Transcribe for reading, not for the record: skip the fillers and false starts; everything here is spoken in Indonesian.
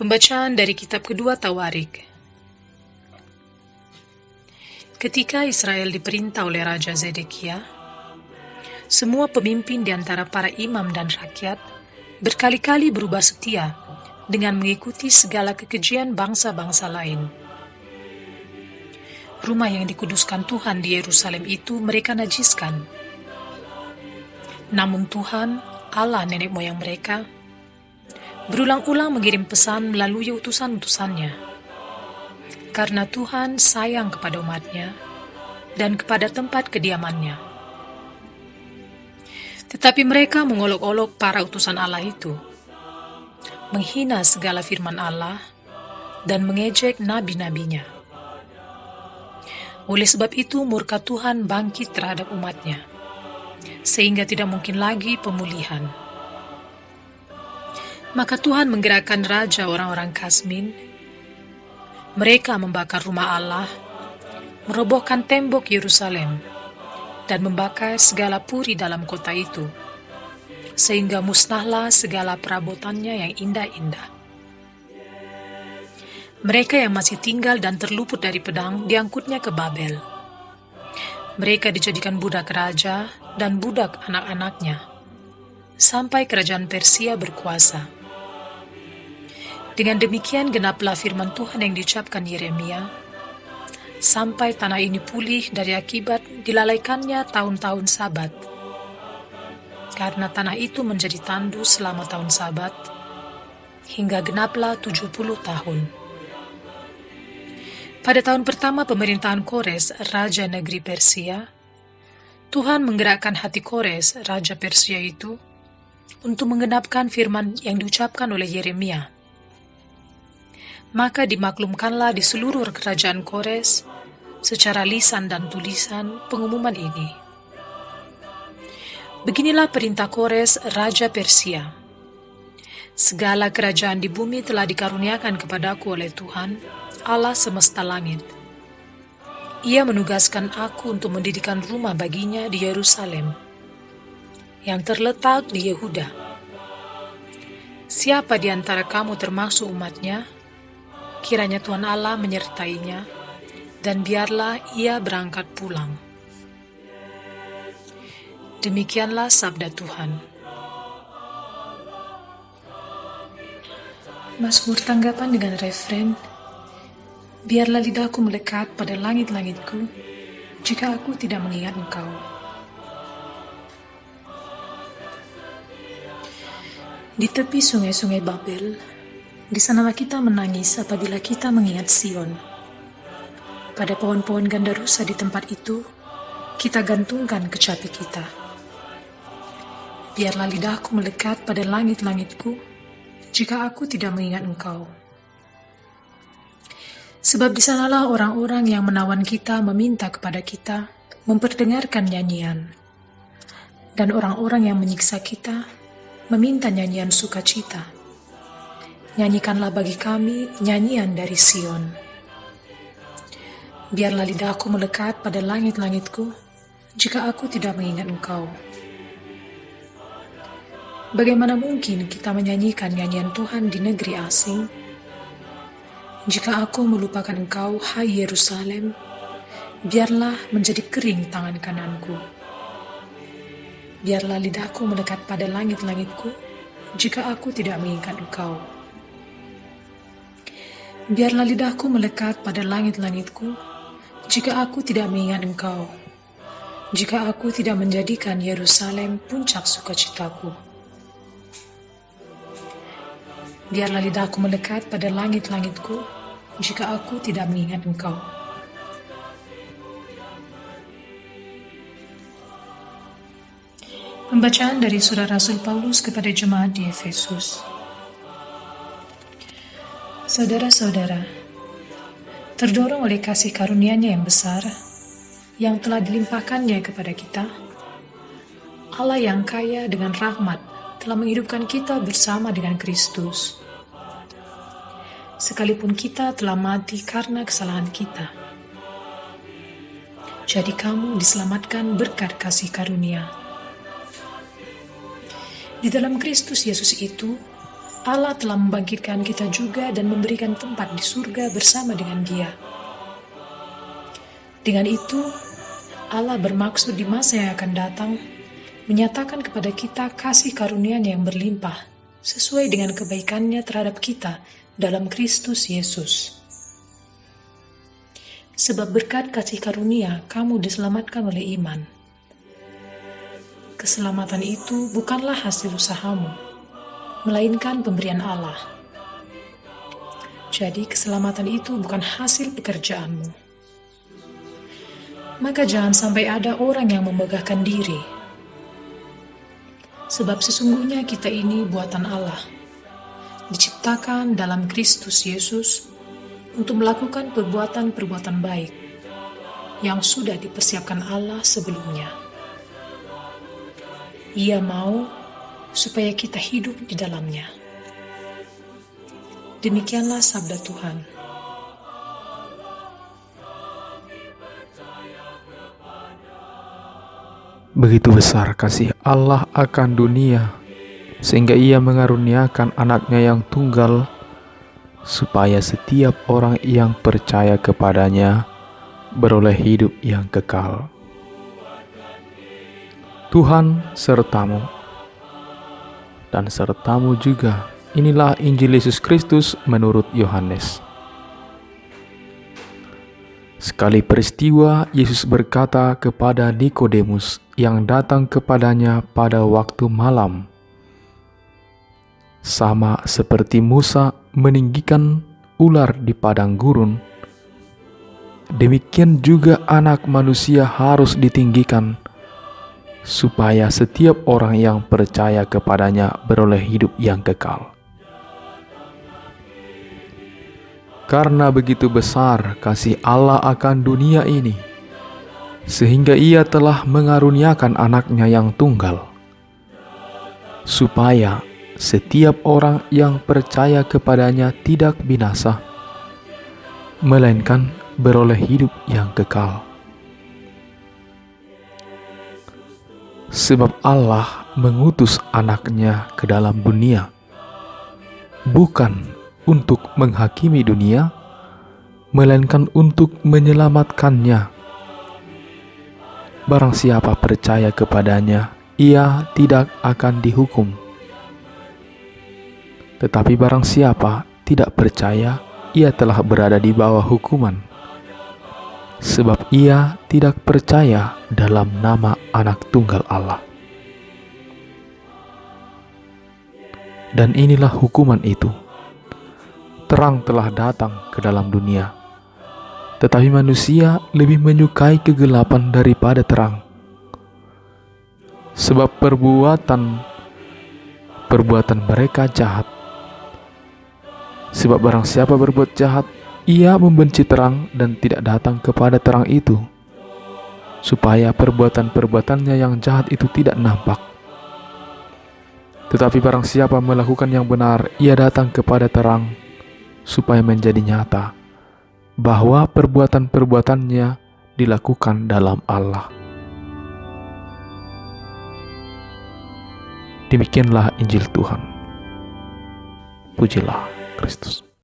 Pembacaan dari kitab kedua Tawarik. Ketika Israel diperintah oleh Raja Zedekia, semua pemimpin di antara para imam dan rakyat berkali-kali berubah setia dengan mengikuti segala kekejian bangsa-bangsa lain. Rumah yang dikuduskan Tuhan di Yerusalem itu mereka najiskan. Namun Tuhan, Allah nenek moyang mereka, berulang-ulang mengirim pesan melalui utusan-utusannya. Karena Tuhan sayang kepada umatnya dan kepada tempat kediamannya. Tetapi mereka mengolok-olok para utusan Allah itu, menghina segala firman Allah, dan mengejek nabi-nabinya. Oleh sebab itu murka Tuhan bangkit terhadap umatnya, sehingga tidak mungkin lagi pemulihan. Maka Tuhan menggerakkan raja orang-orang Kasmin. Mereka membakar rumah Allah, merobohkan tembok Yerusalem, dan membakar segala puri dalam kota itu, sehingga musnahlah segala perabotannya yang indah-indah. Mereka yang masih tinggal dan terluput dari pedang diangkutnya ke Babel. Mereka dijadikan budak raja dan budak anak-anaknya, sampai kerajaan Persia berkuasa. Dengan demikian genaplah firman Tuhan yang diucapkan Yeremia, sampai tanah ini pulih dari akibat dilalaikannya tahun-tahun Sabat. Karena tanah itu menjadi tandus selama tahun Sabat, hingga genaplah 70 tahun. Pada tahun pertama pemerintahan Kores, Raja Negeri Persia, Tuhan menggerakkan hati Kores, Raja Persia itu, untuk menggenapkan firman yang diucapkan oleh Yeremia. Maka dimaklumkanlah di seluruh kerajaan Kores, secara lisan dan tulisan, pengumuman ini. Beginilah perintah Kores, Raja Persia. Segala kerajaan di bumi telah dikaruniakan kepadaku oleh Tuhan, Allah semesta langit. Ia menugaskan aku untuk mendirikan rumah baginya di Yerusalem, yang terletak di Yehuda. Siapa di antara kamu termasuk umatnya, kiranya Tuhan Allah menyertainya, dan biarlah ia berangkat pulang. Demikianlah sabda Tuhan. Mazmur tanggapan dengan refren, biarlah lidahku melekat pada langit-langitku, jika aku tidak mengingat Engkau. Di tepi sungai-sungai Babel, di sanalah kita menangis apabila kita mengingat Sion. Pada pohon-pohon gandarusa di tempat itu, kita gantungkan kecapi kita. Biarlah lidahku melekat pada langit-langitku, jika aku tidak mengingat Engkau. Sebab di sanalah orang-orang yang menawan kita meminta kepada kita, memperdengarkan nyanyian. Dan orang-orang yang menyiksa kita, meminta nyanyian sukacita. Nyanyikanlah bagi kami nyanyian dari Sion. Biarlah lidahku melekat pada langit-langitku, jika aku tidak mengingat Engkau. Bagaimana mungkin kita menyanyikan nyanyian Tuhan di negeri asing? Jika aku melupakan Engkau, hai Yerusalem, biarlah menjadi kering tangan kananku. Biarlah lidahku melekat pada langit-langitku, jika aku tidak mengingat Engkau. Biarlah lidahku melekat pada langit-langitku, jika aku tidak mengingat Engkau, jika aku tidak menjadikan Yerusalem puncak sukacitaku. Biarlah lidahku melekat pada langit-langitku, jika aku tidak mengingat Engkau. Pembacaan dari Surat Rasul Paulus kepada jemaat di Efesus. Saudara-saudara, terdorong oleh kasih karunia-Nya yang besar, yang telah dilimpahkannya kepada kita, Allah yang kaya dengan rahmat telah menghidupkan kita bersama dengan Kristus. Sekalipun kita telah mati karena kesalahan kita, jadi kamu diselamatkan berkat kasih karunia. Di dalam Kristus Yesus itu, Allah telah membangkitkan kita juga dan memberikan tempat di surga bersama dengan Dia. Dengan itu, Allah bermaksud di masa yang akan datang menyatakan kepada kita kasih karunia-Nya yang berlimpah sesuai dengan kebaikan-Nya terhadap kita dalam Kristus Yesus. Sebab berkat kasih karunia kamu diselamatkan oleh iman. Keselamatan itu bukanlah hasil usahamu, melainkan pemberian Allah. Jadi keselamatan itu bukan hasil pekerjaanmu. Maka jangan sampai ada orang yang memegahkan diri. Sebab sesungguhnya kita ini buatan Allah, diciptakan dalam Kristus Yesus untuk melakukan perbuatan-perbuatan baik yang sudah dipersiapkan Allah sebelumnya. Ia mau supaya kita hidup di dalamnya. Demikianlah sabda Tuhan. Begitu besar kasih Allah akan dunia, sehingga Ia mengaruniakan anaknya yang tunggal, supaya setiap orang yang percaya kepadanya beroleh hidup yang kekal. Tuhan sertamu, dan sertamu juga. Inilah Injil Yesus Kristus menurut Yohanes. Sekali peristiwa, Yesus berkata kepada Nikodemus yang datang kepadanya pada waktu malam, "Sama seperti Musa meninggikan ular di padang gurun, demikian juga Anak Manusia harus ditinggikan, supaya setiap orang yang percaya kepadanya beroleh hidup yang kekal." Karena begitu besar kasih Allah akan dunia ini, sehingga Ia telah mengaruniakan anaknya yang tunggal, supaya setiap orang yang percaya kepadanya tidak binasa, melainkan beroleh hidup yang kekal. Sebab Allah mengutus anaknya ke dalam dunia, bukan untuk menghakimi dunia, melainkan untuk menyelamatkannya. Barang siapa percaya kepadanya, ia tidak akan dihukum. Tetapi barang siapa tidak percaya, ia telah berada di bawah hukuman, sebab ia tidak percaya dalam nama Anak Tunggal Allah. Dan inilah hukuman itu: terang telah datang ke dalam dunia, tetapi manusia lebih menyukai kegelapan daripada terang, sebab perbuatan mereka jahat. Sebab barang siapa berbuat jahat, ia membenci terang dan tidak datang kepada terang itu, supaya perbuatan-perbuatannya yang jahat itu tidak nampak. Tetapi barang siapa melakukan yang benar, ia datang kepada terang, supaya menjadi nyata bahwa perbuatan-perbuatannya dilakukan dalam Allah. Demikianlah Injil Tuhan. Pujilah Kristus.